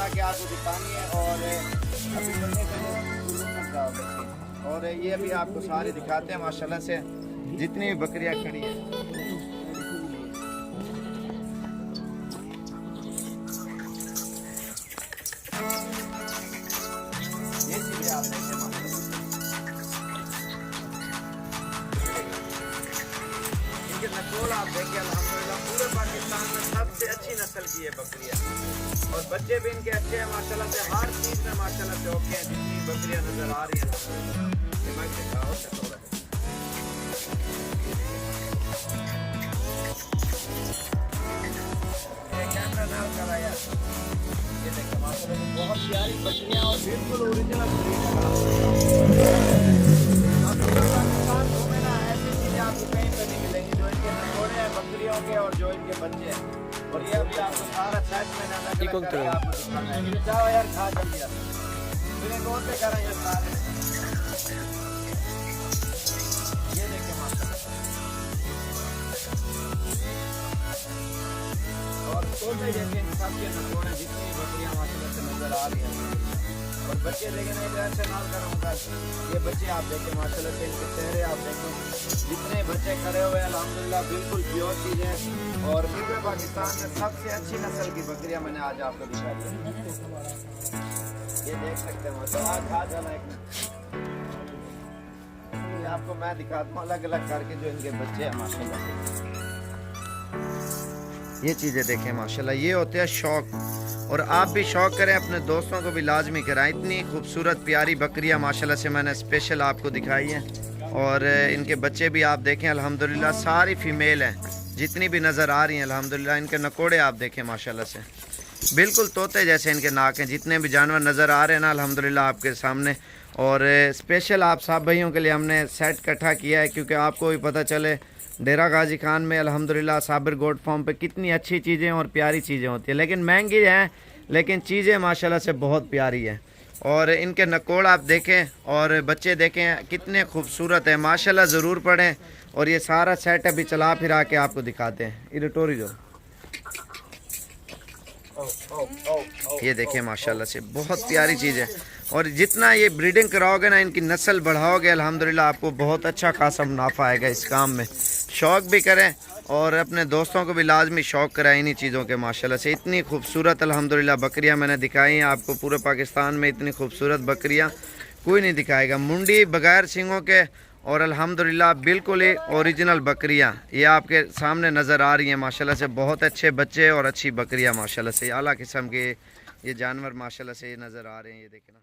फिरा के आपको दिखानी है। और अभी बच्चे और ये अभी आपको सारे दिखाते हैं माशाल्लाह से जितनी भी बकरियां खड़ी है। ये चीजें आप देखते हैं इनके नस्ल आप देखिए अल्हम्दुलिल्लाह पूरे पाकिस्तान में सबसे अच्छी नस्ल की है बकरियां। और बच्चे भी इनके अच्छे हैं माशाल्लाह से, हर चीज में माशाल्लाह से ओके हैं। जितनी बकरियां नजर आ रही हैं ये देखिए माशाल्लाह बहुत प्यारी बकरियां और बिल्कुल ओरिजिनल पाकिस्तान घूमे ना, ऐसी चीजें आपको कहीं पर नहीं मिलेंगी जो इनके नखोरे हैं बकरियों के और जो इनके बच्चे हैं। और ये अभी आपको सारा सेट में ना आपको दिखाना है। जाओ यार खा जल्दी मेरे कौन से करें ये सारे। ये देखिए माशाल्लाह और छोटे जैसे इंसान के नखोरे जितनी बकरियां माशाल्लाह से नजर आ रही हैं। और बच्चे देखें नहीं तो ऐसे नाल करूँगा। ये बच्चे आप देखें माशाल्लाह से इनके चेहरे आप देखें जितने बच्चे खड़े हुए हैं अल्हम्दुलिल्लाह बिल्कुल प्योर चीज़ें। और पूरे पाकिस्तान में सबसे अच्छी नस्ल की बकरियां मैंने आज आपको दिखा दी। ये देख सकते हैं माशाल्लाह खा जाना एक आपको मैं दिखाता हूँ अलग अलग करके जो इनके बच्चे हैं माशाल्लाह से। ये चीज़ें देखें माशाल्लाह ये होते हैं शौक। और आप भी शौक करें अपने दोस्तों को भी लाजमी कराएं। इतनी खूबसूरत प्यारी बकरियां माशाल्लाह से मैंने स्पेशल आपको दिखाई हैं। और इनके बच्चे भी आप देखें अल्हम्दुलिल्लाह सारी फीमेल हैं जितनी भी नज़र आ रही हैं अल्हम्दुलिल्लाह। इनके नकोड़े आप देखें माशाल्लाह से बिल्कुल तोते जैसे इनके नाक हैं। जितने भी जानवर नज़र आ रहे हैं ना अल्हम्दुलिल्लाह आपके सामने। और स्पेशल आप सब भाइयों के लिए हमने सेट इकट्ठा किया है क्योंकि आपको भी पता चले डेरा गाजी खान में अल्हम्दुलिल्लाह साबिर गोट फार्म पे कितनी अच्छी चीज़ें और प्यारी चीज़ें होती हैं। लेकिन महंगी हैं लेकिन चीज़ें माशाल्लाह से बहुत प्यारी हैं। और इनके नकोड़ आप देखें और बच्चे देखें कितने खूबसूरत हैं माशाल्लाह। ज़रूर पढ़ें। और ये सारा सेट अभी चला फिरा के आपको दिखाते हैं। इरेटोरी जो ये देखें माशाल्लाह से बहुत प्यारी चीज़ है। और जितना ये ब्रीडिंग कराओगे ना इनकी नस्ल बढ़ाओगे अल्हम्दुलिल्लाह आपको बहुत अच्छा खासा मुनाफा आएगा इस काम में। शौक़ भी करें और अपने दोस्तों को भी लाजमी शौक़ कराएं इन्हीं चीज़ों के माशाल्लाह से। इतनी खूबसूरत अल्हम्दुलिल्लाह बकरियां मैंने दिखाई हैं आपको। पूरे पाकिस्तान में इतनी खूबसूरत बकरियां कोई नहीं दिखाएगा। मुंडी बगैर सींगों के और अल्हम्दुलिल्लाह बिल्कुल ही ओरिजिनल बकरियां ये आपके सामने नज़र आ रही हैं माशाल्लाह से। बहुत अच्छे बच्चे और अच्छी बकरियां माशाल्लाह से आला किस्म के ये जानवर माशाल्लाह से ये नज़र आ रहे हैं। ये देखें ना।